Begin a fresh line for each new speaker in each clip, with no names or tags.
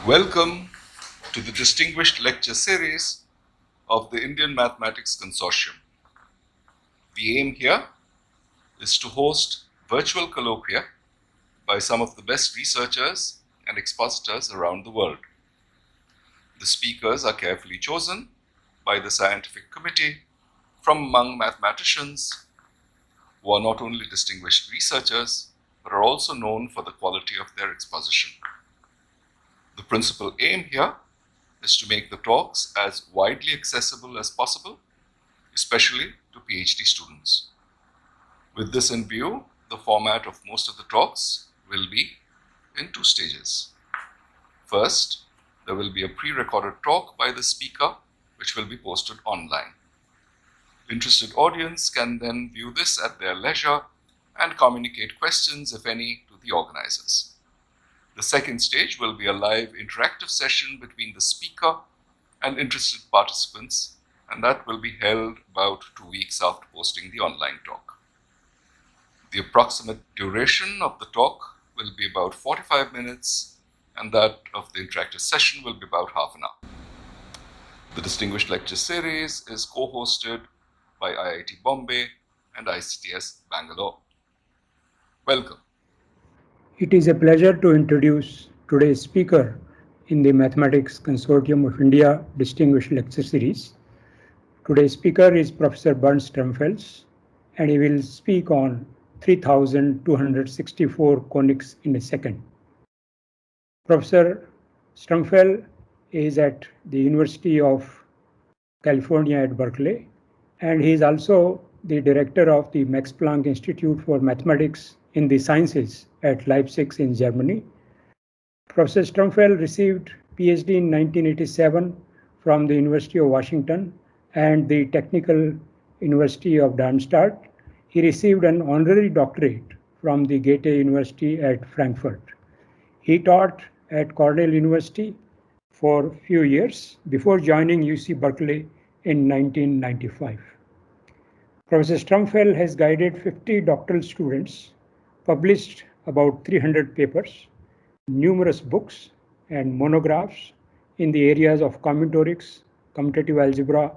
Welcome to the distinguished lecture series of the Indian Mathematics Consortium. The aim here is to host virtual colloquia by some of the best researchers and expositors around the world. The speakers are carefully chosen by the scientific committee from among mathematicians who are not only distinguished researchers, but are also known for the quality of their exposition. The principal aim here is to make the talks as widely accessible as possible, especially to PhD students. With this in view, the format of most of the talks will be in two stages. First, there will be a pre-recorded talk by the speaker, which will be posted online. Interested audience can then view this at their leisure and communicate questions, if any, to the organizers. The second stage will be a live interactive session between the speaker and interested participants, and that will be held about 2 weeks after posting the online talk. The approximate duration of the talk will be about 45 minutes, and that of the interactive session will be about half an hour. The distinguished lecture series is co-hosted by IIT Bombay and ICTS Bangalore. Welcome.
It is a pleasure to introduce today's speaker in the Mathematics Consortium of India Distinguished Lecture Series. Today's speaker is Professor Bernd Sturmfels, and he will speak on 3264 conics in a second. Professor Sturmfels is at the University of California at Berkeley, and he is also the director of the Max Planck Institute for Mathematics in the Sciences at Leipzig in Germany. Professor Sturmfels received PhD in 1987 from the University of Washington and the Technical University of Darmstadt. He received an honorary doctorate from the Goethe University at Frankfurt. He taught at Cornell University for a few years before joining UC Berkeley in 1995. Professor Sturmfels has guided 50 doctoral students, published about 300 papers, numerous books and monographs in the areas of combinatorics, commutative algebra,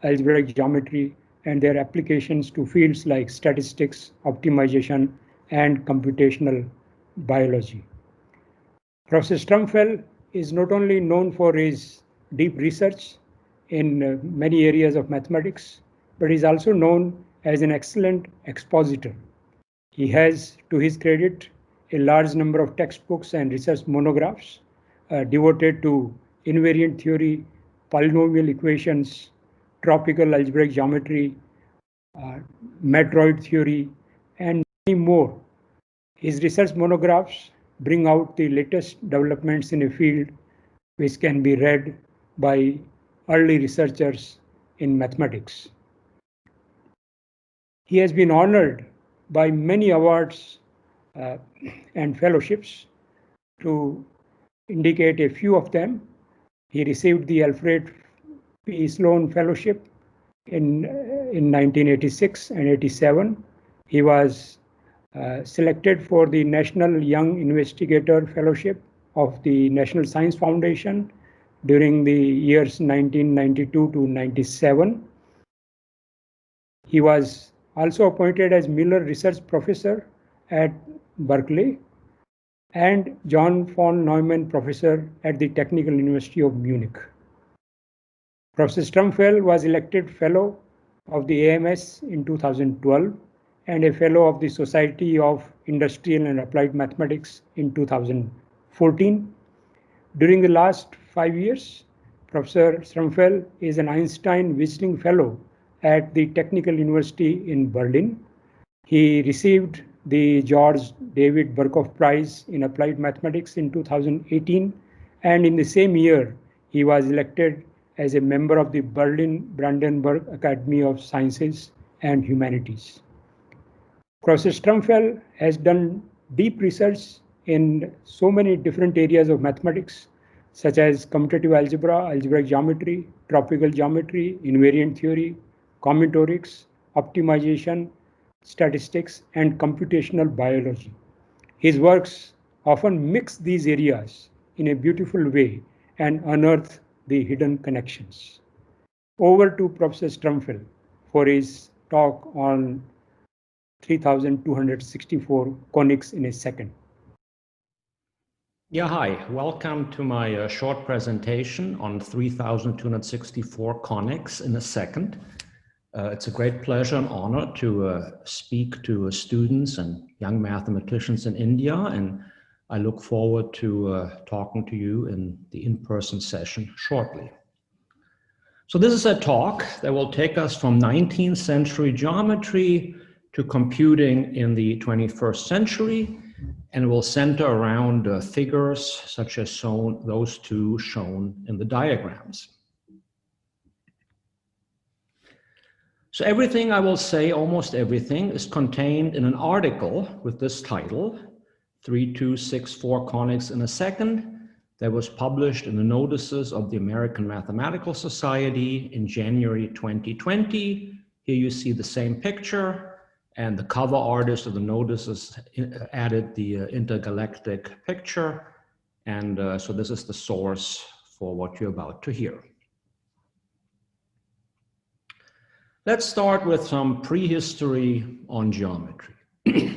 algebraic geometry, and their applications to fields like statistics, optimization, and computational biology. Professor Sturmfels is not only known for his deep research in many areas of mathematics, but is also known as an excellent expositor. He has, to his credit, a large number of textbooks and research monographs devoted to invariant theory, polynomial equations, tropical algebraic geometry, matroid theory, and many more. His research monographs bring out the latest developments in a field which can be read by early researchers in mathematics. He has been honored by many awards and fellowships. To indicate a few of them, he received the Alfred P. Sloan Fellowship in 1986 and 87. He was selected for the National Young Investigator Fellowship of the National Science Foundation during the years 1992 to 97. He was also appointed as Miller Research Professor at Berkeley and John von Neumann Professor at the Technical University of Munich. Professor Sturmfels was elected Fellow of the AMS in 2012 and a Fellow of the Society of Industrial and Applied Mathematics in 2014. During the last 5 years, Professor Sturmfels is an Einstein Visiting Fellow at the Technical University in Berlin. He received the George David Birkhoff Prize in Applied Mathematics in 2018, and in the same year, he was elected as a member of the Berlin Brandenburg Academy of Sciences and Humanities. Professor Sturmfels has done deep research in so many different areas of mathematics, such as commutative algebra, algebraic geometry, tropical geometry, invariant theory, combinatorics, optimization, statistics, and computational biology. His works often mix these areas in a beautiful way and unearth the hidden connections. Over to Professor Sturmfels for his talk on 3264 conics in a second.
Yeah, hi. Welcome to my short presentation on 3264 conics in a second. It's a great pleasure and honor to speak to students and young mathematicians in India, and I look forward to talking to you in the in-person session shortly. So this is a talk that will take us from 19th century geometry to computing in the 21st century, and will center around figures such as those two shown in the diagrams. So everything I will say, almost everything, is contained in an article with this title, 3264 Conics in a Second, that was published in the notices of the American Mathematical Society in January 2020. Here you see the same picture, and the cover artist of the notices added the intergalactic picture. And so this is the source for what you're about to hear. Let's start with some prehistory on geometry.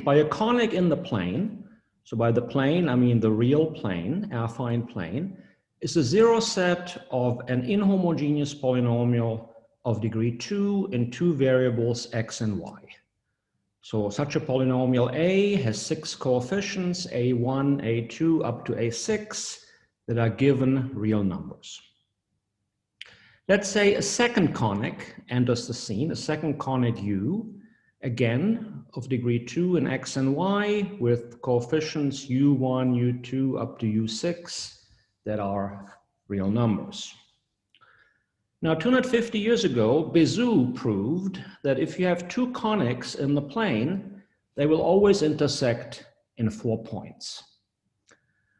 By a conic in the plane, so by the plane, I mean the real plane, affine plane, is a zero set of an inhomogeneous polynomial of degree 2 in two variables x and y. So such a polynomial A has 6 coefficients, A1, A2, up to A6, that are given real numbers. Let's say a second conic enters the scene, a second conic U, again of degree 2 in x and y, with coefficients U1, U2, up to U6 that are real numbers. Now, 250 years ago, Bézout proved that if you have two conics in the plane, they will always intersect in 4 points.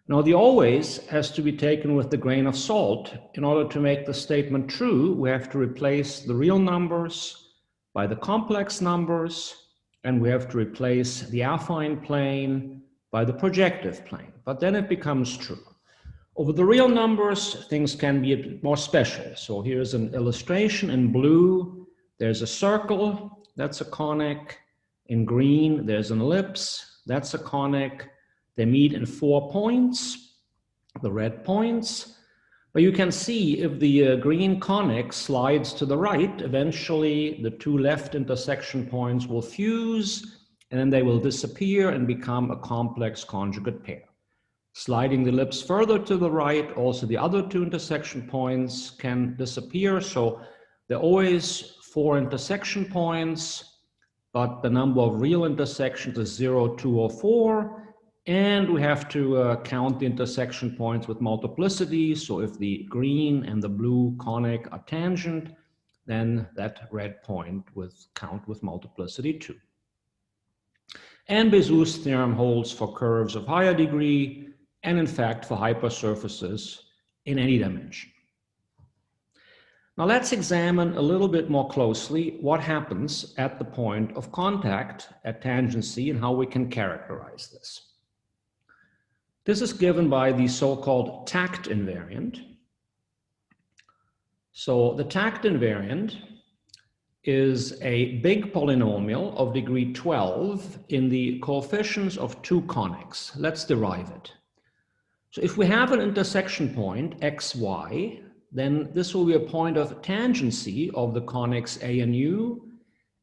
Now, the always has to be taken with a grain of salt. In order to make the statement true, we have to replace the real numbers by the complex numbers, and we have to replace the affine plane by the projective plane. But then it becomes true. Over the real numbers, things can be a bit more special. So here's an illustration in blue. There's a circle, that's a conic. In green, there's an ellipse, that's a conic. They meet in 4 points, the red points. But you can see if the green conic slides to the right, eventually the two left intersection points will fuse, and then they will disappear and become a complex conjugate pair. Sliding the ellipse further to the right, also the other two intersection points can disappear. So there are always 4 intersection points, but the number of real intersections is 0, 2, or 4. And we have to count the intersection points with multiplicity. So if the green and the blue conic are tangent, then that red point would count with multiplicity 2. And Bézout's theorem holds for curves of higher degree, and in fact for hypersurfaces in any dimension. Now let's examine a little bit more closely what happens at the point of contact at tangency and how we can characterize this. This is given by the so-called tact invariant. So the tact invariant is a big polynomial of degree 12 in the coefficients of two conics. Let's derive it. So if we have an intersection point, xy, then this will be a point of tangency of the conics A and U,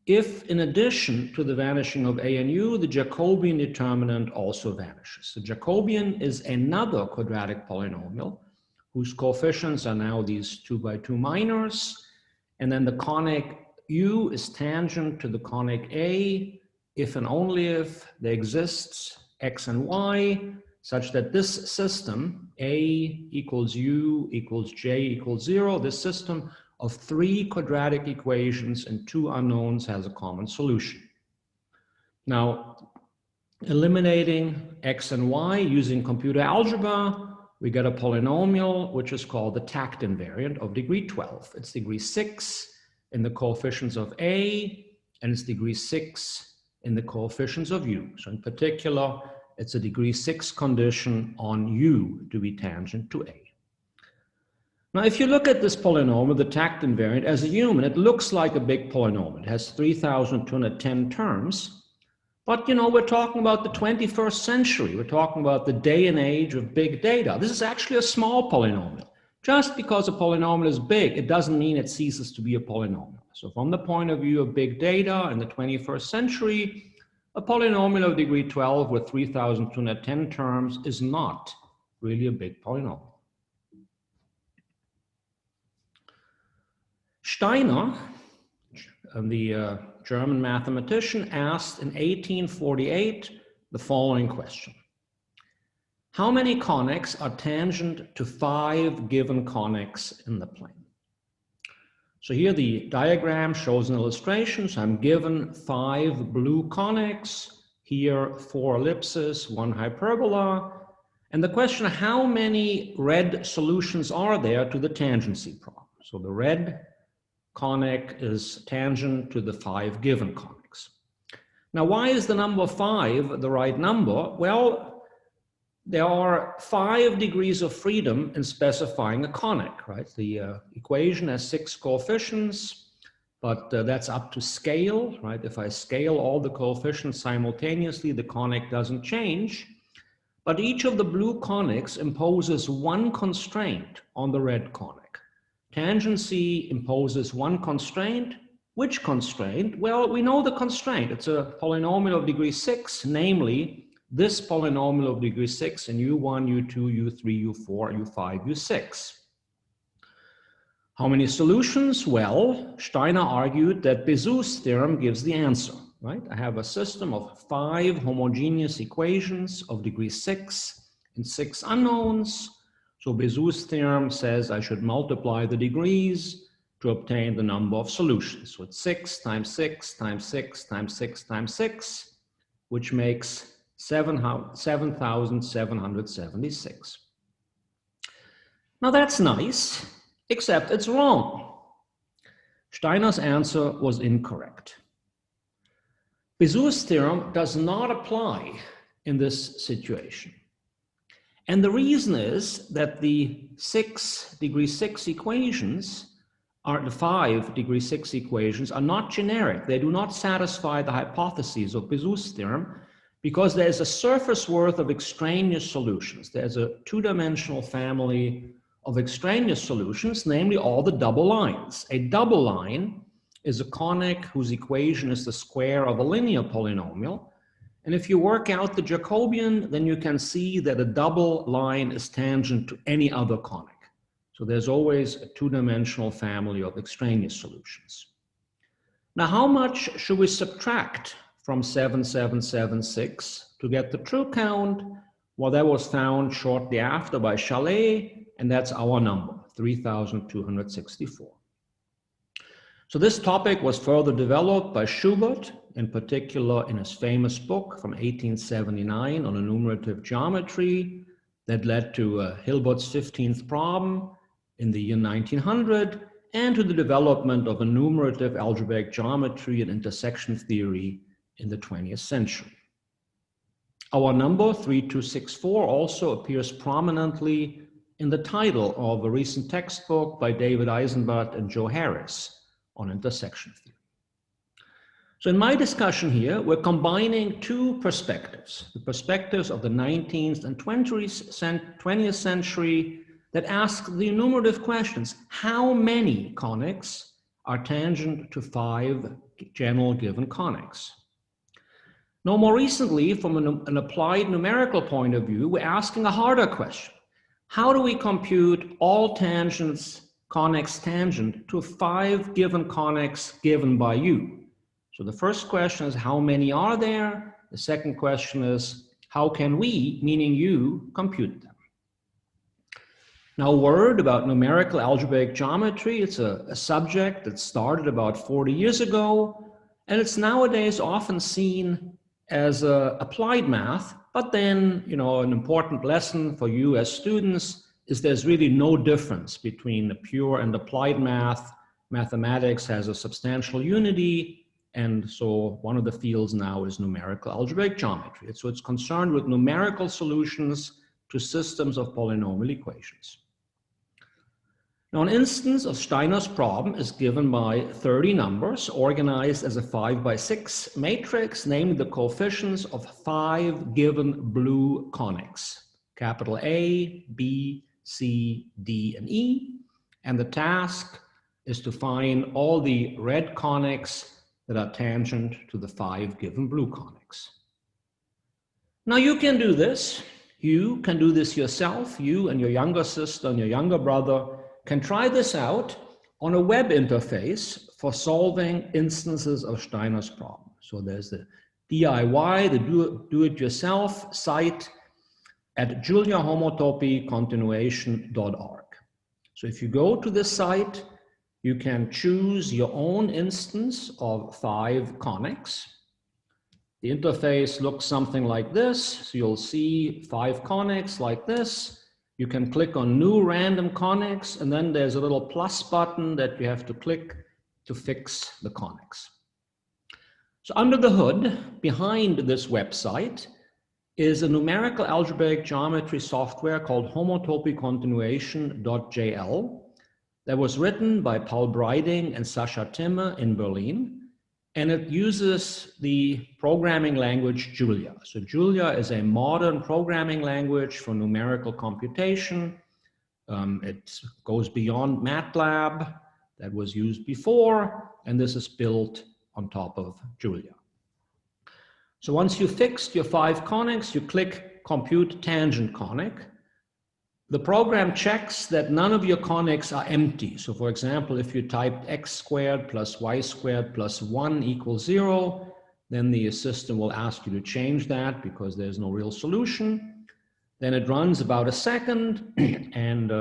if in addition to the vanishing of A and U, the Jacobian determinant also vanishes. The Jacobian is another quadratic polynomial whose coefficients are now these 2 by 2 minors, and then the conic U is tangent to the conic A if and only if there exists x and y, such that this system, A equals U equals J equals 0, this system of 3 quadratic equations and 2 unknowns has a common solution. Now, eliminating x and y using computer algebra, we get a polynomial which is called the tact invariant of degree 12. It's degree 6 in the coefficients of A, and it's degree 6 in the coefficients of U. So in particular, It's a degree 6 condition on U to be tangent to A. Now, if you look at this polynomial, the tact invariant, as a human, it looks like a big polynomial. It has 3,210 terms. But, you know, we're talking about the 21st century. We're talking about the day and age of big data. This is actually a small polynomial. Just because a polynomial is big, it doesn't mean it ceases to be a polynomial. So from the point of view of big data in the 21st century, a polynomial of degree 12 with 3,210 terms is not really a big polynomial. Steiner, the German mathematician, asked in 1848 the following question. How many conics are tangent to 5 given conics in the plane? So here the diagram shows an illustration. So I'm given 5 blue conics, here 4 ellipses, 1 hyperbola. And the question, how many red solutions are there to the tangency problem? So the red conic is tangent to the 5 given conics. Now, why is the number 5 the right number? Well, there are 5 degrees of freedom in specifying a conic, right? The equation has 6 coefficients, but that's up to scale, right? If I scale all the coefficients simultaneously, the conic doesn't change. But each of the blue conics imposes 1 constraint on the red conic. Tangency imposes 1 constraint. Which constraint? Well, we know the constraint. It's a polynomial of degree 6, namely this polynomial of degree 6 in U1, U2, U3, U4, U5, U6. How many solutions? Well, Steiner argued that Bézout's theorem gives the answer, right? I have a system of 5 homogeneous equations of degree 6 and 6 unknowns. So Bézout's theorem says I should multiply the degrees to obtain the number of solutions. So it's 6 times 6 times 6 times 6 times 6, which makes 7,776. Now that's nice, except it's wrong. Steiner's answer was incorrect. Bézout's theorem does not apply in this situation. And the reason is that the 6 degree 6 equations are the 5 degree 6 equations are not generic. They do not satisfy the hypotheses of Bézout's theorem because there's a surface worth of extraneous solutions. There's a 2-dimensional family of extraneous solutions, namely all the double lines. A double line is a conic whose equation is the square of a linear polynomial. And if you work out the Jacobian, then you can see that a double line is tangent to any other conic. So there's always a 2-dimensional family of extraneous solutions. Now, how much should we subtract from 7776 to get the true count? Well, that was found shortly after by Chalet, and that's our number, 3,264. So this topic was further developed by Schubert, in particular in his famous book from 1879 on enumerative geometry that led to Hilbert's 15th problem in the year 1900, and to the development of enumerative algebraic geometry and intersection theory in the 20th century. Our number 3264 also appears prominently in the title of a recent textbook by David Eisenbart and Joe Harris on intersection theory. So in my discussion here, we're combining 2 perspectives, the perspectives of the 19th and 20th century that ask the enumerative questions. How many conics are tangent to 5 general given conics? Now, more recently, from an applied numerical point of view, we're asking a harder question. How do we compute all tangents, conics tangent to 5 given conics given by U? So the first question is, how many are there? The second question is, how can we, meaning U, compute them? Now, a word about numerical algebraic geometry. It's a subject that started about 40 years ago, and it's nowadays often seen as applied math. But then, you know, an important lesson for you as students is there's really no difference between the pure and applied math. Mathematics has a substantial unity, And so one of the fields now is numerical algebraic geometry. So it's concerned with numerical solutions to systems of polynomial equations. Now, an instance of Steiner's problem is given by 30 numbers organized as a 5 by 6 matrix, naming the coefficients of 5 given blue conics, capital A, B, C, D, and E. And the task is to find all the red conics that are tangent to the 5 given blue conics. Now you can do this. You can do this yourself. You and your younger sister and your younger brother can try this out on a web interface for solving instances of Steiner's problem. So there's the DIY, the do-it-yourself site at juliahomotopycontinuation.org. So if you go to this site, you can choose your own instance of 5 conics. The interface looks something like this. So you'll see 5 conics like this. You can click on new random conics, and then there's a little plus button that you have to click to fix the conics. So under the hood, behind this website, is a numerical algebraic geometry software called homotopycontinuation.jl that was written by Paul Breiding and Sascha Timmer in Berlin. And it uses the programming language Julia. So Julia is a modern programming language for numerical computation. It goes beyond MATLAB that was used before, and this is built on top of Julia. So once you fixed your 5 conics, you click Compute Tangent Conic. The program checks that none of your conics are empty. So for example, if you typed x squared plus y squared plus 1 equals 0, then the system will ask you to change that because there's no real solution. Then it runs about a second, and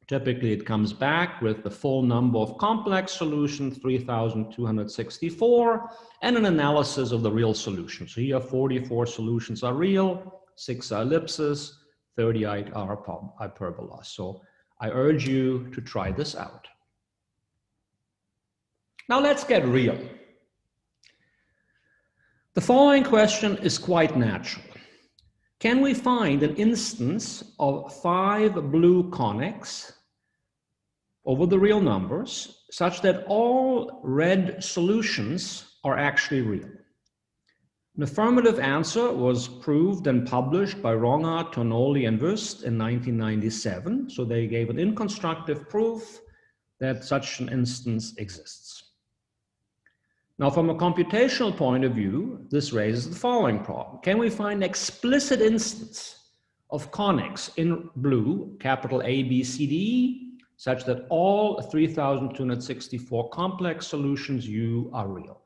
typically it comes back with the full number of complex solutions, 3,264, and an analysis of the real solution. So here 44 solutions are real, 6 are ellipses, 38 are hyperbolas. So I urge you to try this out. Now let's get real. The following question is quite natural. Can we find an instance of 5 blue conics over the real numbers such that all red solutions are actually real? An affirmative answer was proved and published by Ronger, Tonoli, and Wüst in 1997. So they gave an inconstructive proof that such an instance exists. Now, from a computational point of view, this raises the following problem. Can we find an explicit instance of conics in blue, capital A, B, C, D, E, such that all 3,264 complex solutions U are real?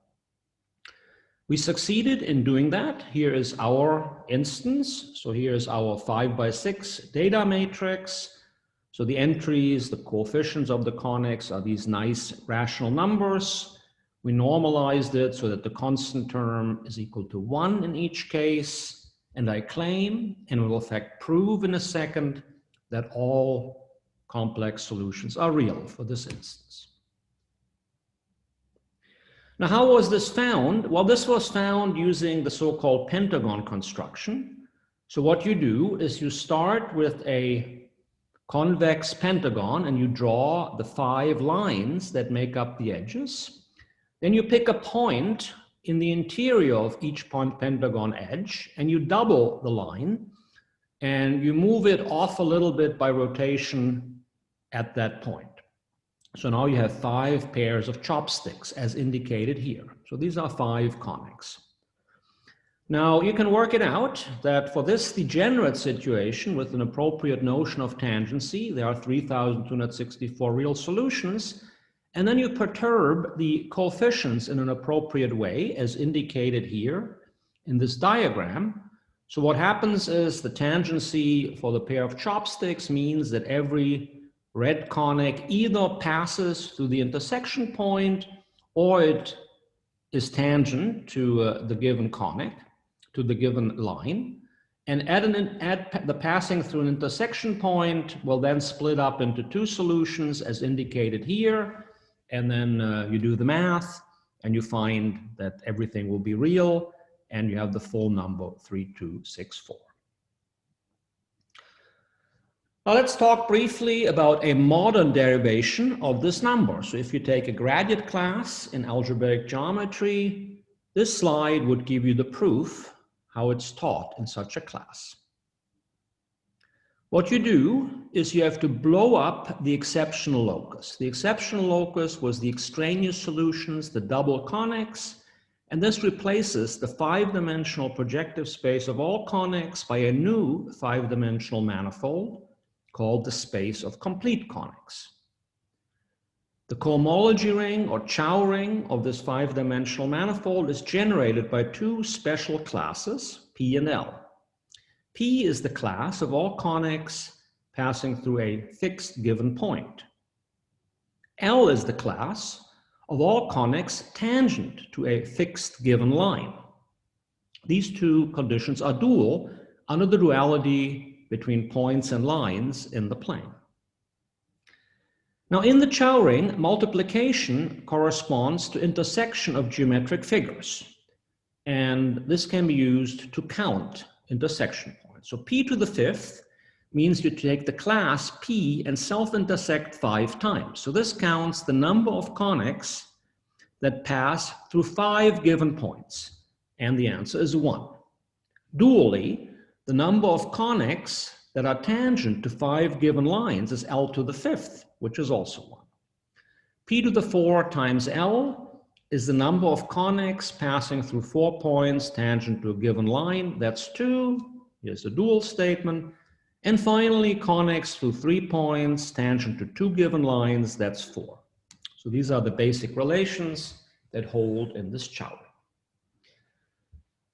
We succeeded in doing that. Here is our instance. So here is our 5 by 6 data matrix. So the entries, the coefficients of the conics are these nice rational numbers. We normalized it so that the constant term is equal to 1 in each case. And I claim, and will in fact prove in a second, that all complex solutions are real for this instance. Now, how was this found? Well, this was found using the so-called pentagon construction. So what you do is you start with a convex pentagon and you draw the 5 lines that make up the edges. Then you pick a point in the interior of each pentagon edge and you double the line and you move it off a little bit by rotation at that point. So now you have 5 pairs of chopsticks as indicated here. So these are 5 conics. Now you can work it out that for this degenerate situation with an appropriate notion of tangency, there are 3,264 real solutions, and then you perturb the coefficients in an appropriate way as indicated here in this diagram. So what happens is the tangency for the pair of chopsticks means that every red conic either passes through the intersection point or it is tangent to the given conic, to the given line. And the passing through an intersection point will then split up into 2 solutions as indicated here. And then you do the math and you find that everything will be real, and you have the full number 3264. Now let's talk briefly about a modern derivation of this number. So if you take a graduate class in algebraic geometry, this slide would give you the proof how it's taught in such a class. What you do is you have to blow up the exceptional locus. The exceptional locus was the extraneous solutions, the double conics, and this replaces the 5-dimensional projective space of all conics by a new 5-dimensional manifold called the space of complete conics. The cohomology ring or Chow ring of this 5-dimensional manifold is generated by two special classes, P and L. P is the class of all conics passing through a fixed given point. L is the class of all conics tangent to a fixed given line. These two conditions are dual under the duality between points and lines in the plane. Now in the Chow ring, multiplication corresponds to intersection of geometric figures. And this can be used to count intersection points. So P to the 5th means you take the class P and self-intersect 5 times. So this counts the number of conics that pass through 5 given points. And the answer is 1. Dually, the number of conics that are tangent to 5 given lines is L to the 5th, which is also 1. P to the 4 times L is the number of conics passing through 4 points tangent to a given line. That's 2. Here's the dual statement. And finally, conics through 3 points tangent to 2 given lines. That's 4. So these are the basic relations that hold in this Chow ring.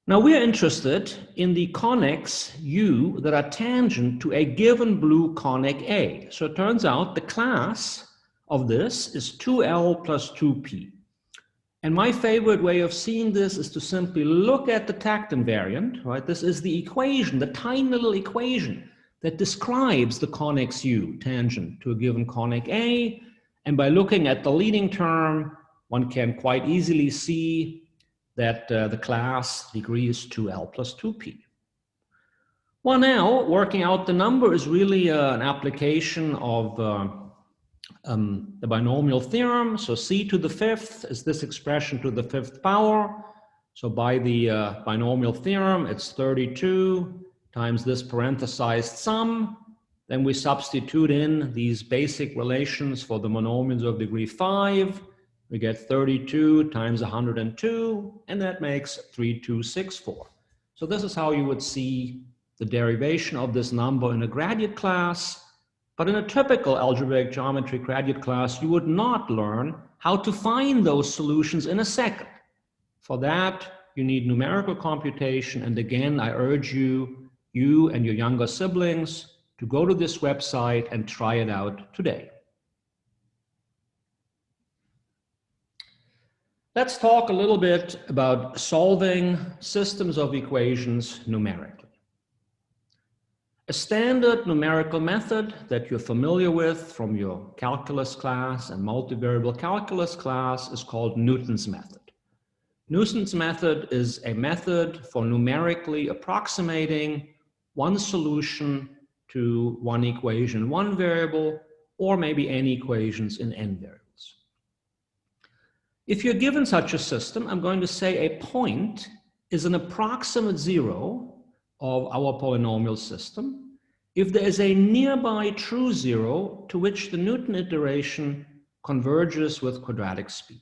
Now we are interested in the conics U that are tangent to a given blue conic A. So it turns out the class of this is 2L plus 2P. And my favorite way of seeing this is to simply look at the tact invariant, right? This is the equation, the tiny little equation that describes the conics U tangent to a given conic A. And by looking at the leading term, one can quite easily see that the class degree is 2L plus 2P. Well, now working out the number is really an application of the binomial theorem. So C to the 5th is this expression to the 5th power. So by the binomial theorem, it's 32 times this parenthesized sum. Then we substitute in these basic relations for the monomials of degree 5. We get 32 times 102, and that makes 3264. So this is how you would see the derivation of this number in a graduate class. But in a typical algebraic geometry graduate class, you would not learn how to find those solutions in a second. For that, you need numerical computation. And again, I urge you and your younger siblings to go to this website and try it out today. Let's talk a little bit about solving systems of equations numerically. A standard numerical method that you're familiar with from your calculus class and multivariable calculus class is called Newton's method. Newton's method is a method for numerically approximating one solution to one equation in one variable, or maybe n equations in n variables. If you're given such a system, I'm going to say a point is an approximate zero of our polynomial system if there is a nearby true zero to which the Newton iteration converges with quadratic speed.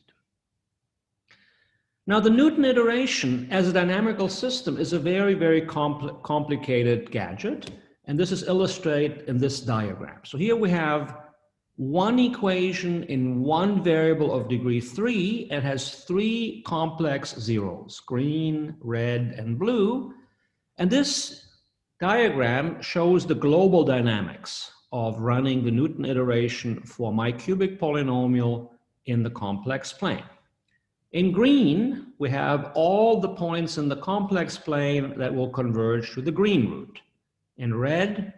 Now, the Newton iteration as a dynamical system is a very, very complicated gadget, and this is illustrated in this diagram. So here we have one equation in one variable of degree 3 and has 3 complex zeros, green, red, and blue. And this diagram shows the global dynamics of running the Newton iteration for my cubic polynomial in the complex plane. In green, we have all the points in the complex plane that will converge to the green root. In red,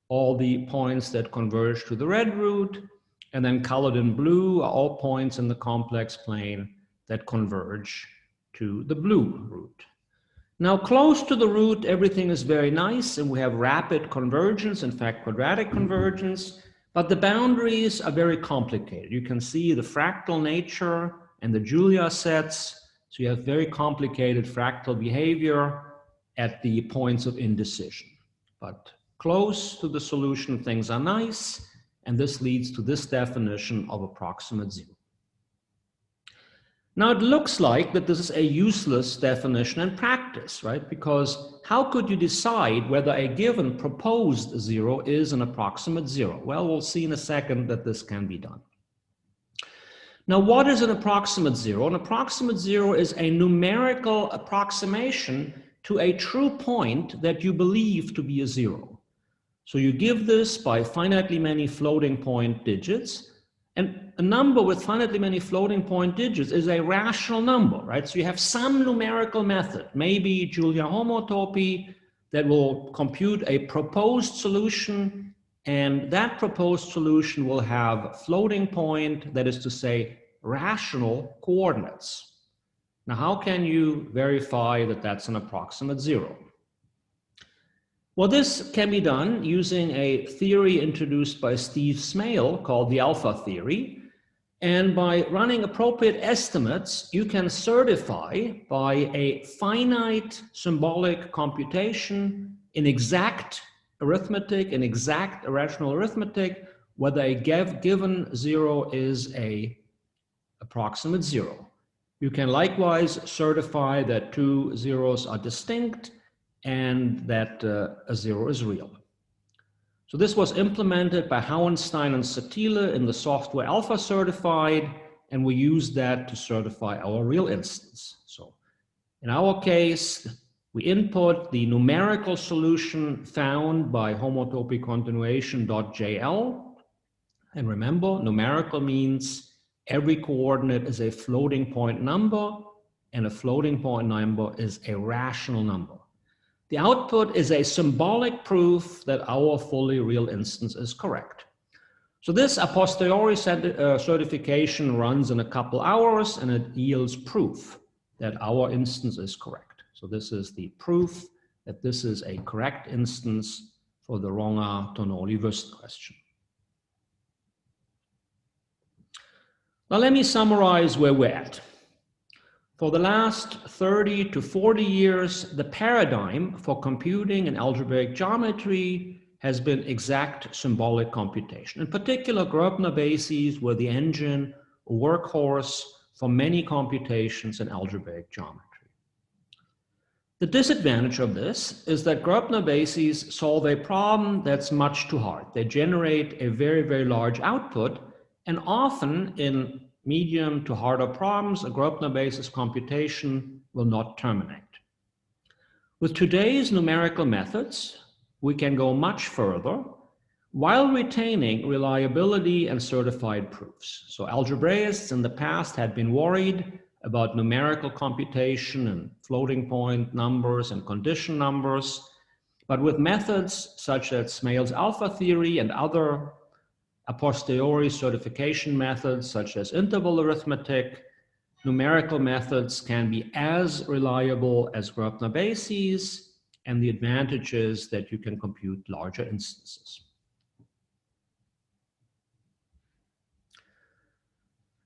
all the points that converge to the red root, and then colored in blue are all points in the complex plane that converge to the blue root. Now, close to the root, everything is very nice, and we have rapid convergence, in fact, quadratic convergence, but the boundaries are very complicated. You can see the fractal nature and the Julia sets, so you have very complicated fractal behavior at the points of indecision. But close to the solution, things are nice, and this leads to this definition of approximate zero. Now, it looks like that this is a useless definition in practice, right? Because how could you decide whether a given proposed zero is an approximate zero? Well, we'll see in a second that this can be done. Now, what is an approximate zero? An approximate zero is a numerical approximation to a true point that you believe to be a zero. So you give this by finitely many floating point digits, and a number with finitely many floating point digits is a rational number, right? So you have some numerical method, maybe Julia homotopy, that will compute a proposed solution, and that proposed solution will have floating point, that is to say, rational coordinates. Now, how can you verify that that's an approximate zero? Well, this can be done using a theory introduced by Steve Smale called the alpha theory. And by running appropriate estimates, you can certify by a finite symbolic computation in exact arithmetic, in exact irrational arithmetic, whether a given zero is an approximate zero. You can likewise certify that two zeros are distinct and that a zero is real. So this was implemented by Hauenstein and Satile in the software Alpha Certified, and we used that to certify our real instance. So in our case, we input the numerical solution found by homotopy continuation.jl. And remember, numerical means every coordinate is a floating point number, and a floating point number is a rational number. The output is a symbolic proof that our fully real instance is correct. So this a posteriori certification runs in a couple hours, and it yields proof that our instance is correct. So this is the proof that this is a correct instance for the Ronger-Tonoli-Wüst question. Now let me summarize where we're at. For the last 30 to 40 years, the paradigm for computing in algebraic geometry has been exact symbolic computation. In particular, Gröbner bases were the engine or workhorse for many computations in algebraic geometry. The disadvantage of this is that Gröbner bases solve a problem that's much too hard. They generate a very, very large output, and often in medium to harder problems, a Gröbner basis computation will not terminate. With today's numerical methods, we can go much further while retaining reliability and certified proofs. So algebraists in the past had been worried about numerical computation and floating point numbers and condition numbers, but with methods such as Smale's alpha theory and other a posteriori certification methods such as interval arithmetic, numerical methods can be as reliable as Gröbner bases, and the advantage is that you can compute larger instances.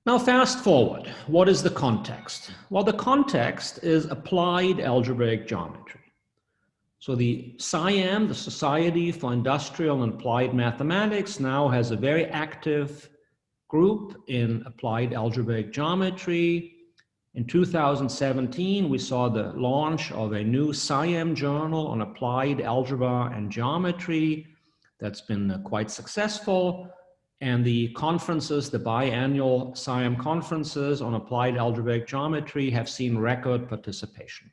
Now fast forward, what is the context? Well, the context is applied algebraic geometry. So the SIAM, the Society for Industrial and Applied Mathematics, now has a very active group in applied algebraic geometry. In 2017, we saw the launch of a new SIAM journal on applied algebra and geometry that's been quite successful. And the conferences, the biannual SIAM conferences on applied algebraic geometry have seen record participation.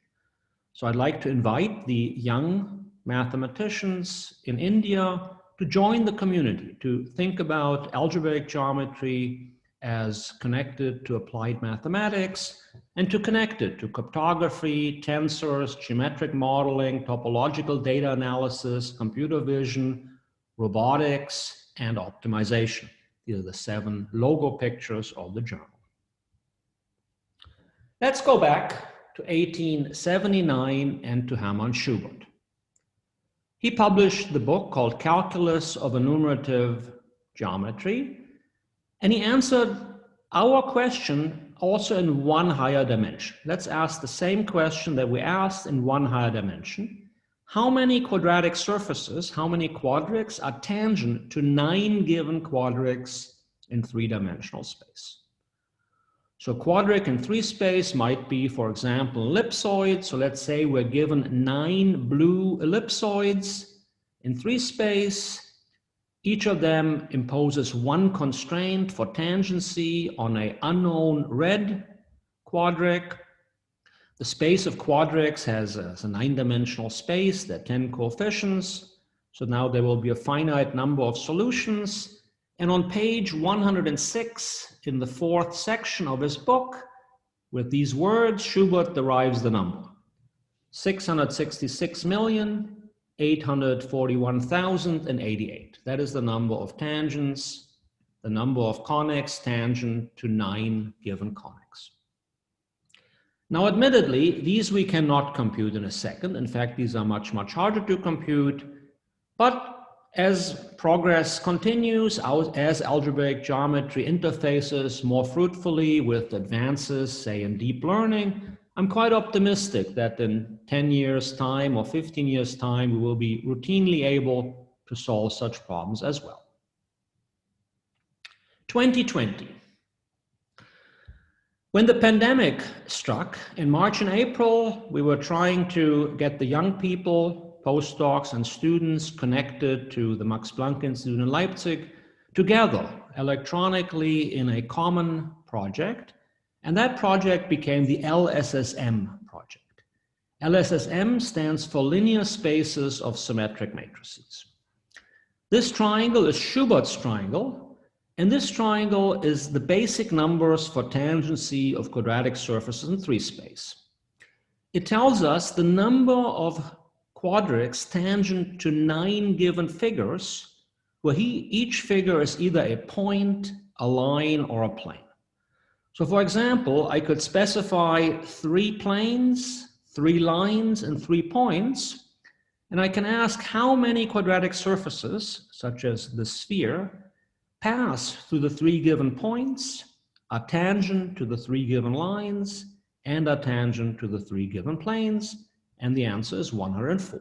So I'd like to invite the young mathematicians in India to join the community, to think about algebraic geometry as connected to applied mathematics, and to connect it to cryptography, tensors, geometric modeling, topological data analysis, computer vision, robotics, and optimization. These are the 7 logo pictures of the journal. Let's go back to 1879 and to Hermann Schubert. He published the book called Calculus of Enumerative Geometry, and he answered our question also in one higher dimension. Let's ask the same question that we asked in one higher dimension. How many quadratic surfaces, how many quadrics are tangent to 9 given quadrics in 3-dimensional space? So quadric in 3 space might be, for example, ellipsoid. So let's say we're given 9 blue ellipsoids in 3 space. Each of them imposes one constraint for tangency on an unknown red quadric. The space of quadrics has a 9-dimensional space. There are 10 coefficients. So now there will be a finite number of solutions. And on page 106 in the 4th section of his book, with these words, Schubert derives the number. 666,841,088. That is the number of tangents, the number of conics tangent to 9 given conics. Now, admittedly, these we cannot compute in a second. In fact, these are much, much harder to compute. But as progress continues, as algebraic geometry interfaces more fruitfully with advances, say, in deep learning, I'm quite optimistic that in 10 years' time or 15 years' time, we will be routinely able to solve such problems as well. 2020. When the pandemic struck in March and April, we were trying to get the young people, postdocs and students connected to the Max Planck Institute in Leipzig together electronically in a common project. And that project became the LSSM project. LSSM stands for Linear Spaces of Symmetric Matrices. This triangle is Schubert's triangle, and this triangle is the basic numbers for tangency of quadratic surfaces in 3 space. It tells us the number of quadrics tangent to 9 given figures, where each figure is either a point, a line, or a plane. So for example, I could specify 3 planes, 3 lines, and 3 points, and I can ask how many quadratic surfaces, such as the sphere, pass through the 3 given points, are tangent to the 3 given lines, and are tangent to the 3 given planes, and the answer is 104.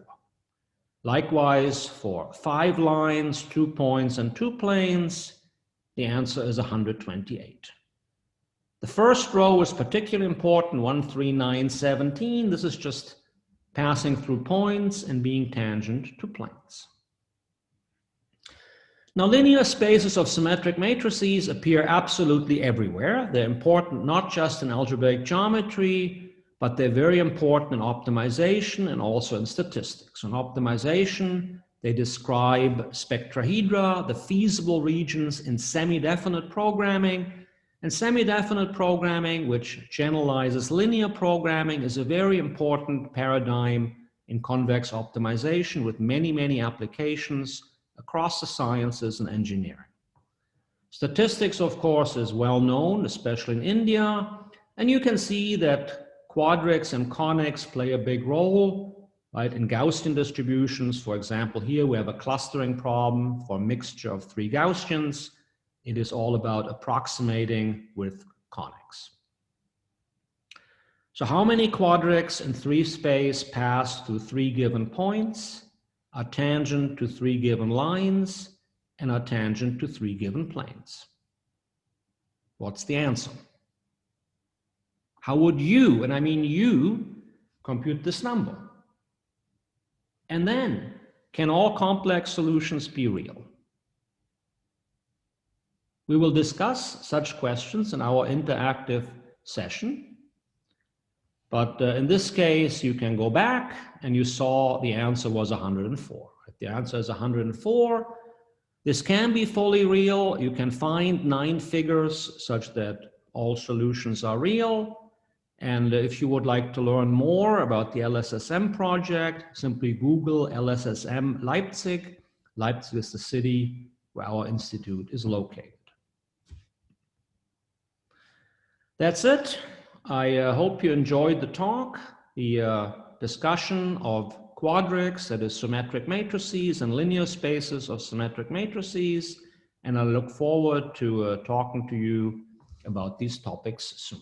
Likewise, for 5 lines, 2 points, and 2 planes, the answer is 128. The first row is particularly important, 1, 3, 9, 17. This is just passing through points and being tangent to planes. Now, linear spaces of symmetric matrices appear absolutely everywhere. They're important not just in algebraic geometry, but they're very important in optimization and also in statistics. In optimization, they describe spectrahedra, the feasible regions in semidefinite programming. And semidefinite programming, which generalizes linear programming, is a very important paradigm in convex optimization with many, many applications across the sciences and engineering. Statistics, of course, is well known, especially in India. And you can see that quadrics and conics play a big role, right? In Gaussian distributions, for example, here we have a clustering problem for a mixture of 3 Gaussians. It is all about approximating with conics. So how many quadrics in 3 space pass through 3 given points, are tangent to 3 given lines, and are tangent to 3 given planes? What's the answer? How would you, and I mean you, compute this number? And then, can all complex solutions be real? We will discuss such questions in our interactive session. But in this case, you can go back and you saw the answer was 104. The answer is 104. This can be fully real. You can find 9 figures such that all solutions are real. And if you would like to learn more about the LSSM project, simply Google LSSM Leipzig. Leipzig is the city where our institute is located. That's it. I hope you enjoyed the talk, the discussion of quadrics, that is symmetric matrices, and linear spaces of symmetric matrices, and I look forward to talking to you about these topics soon.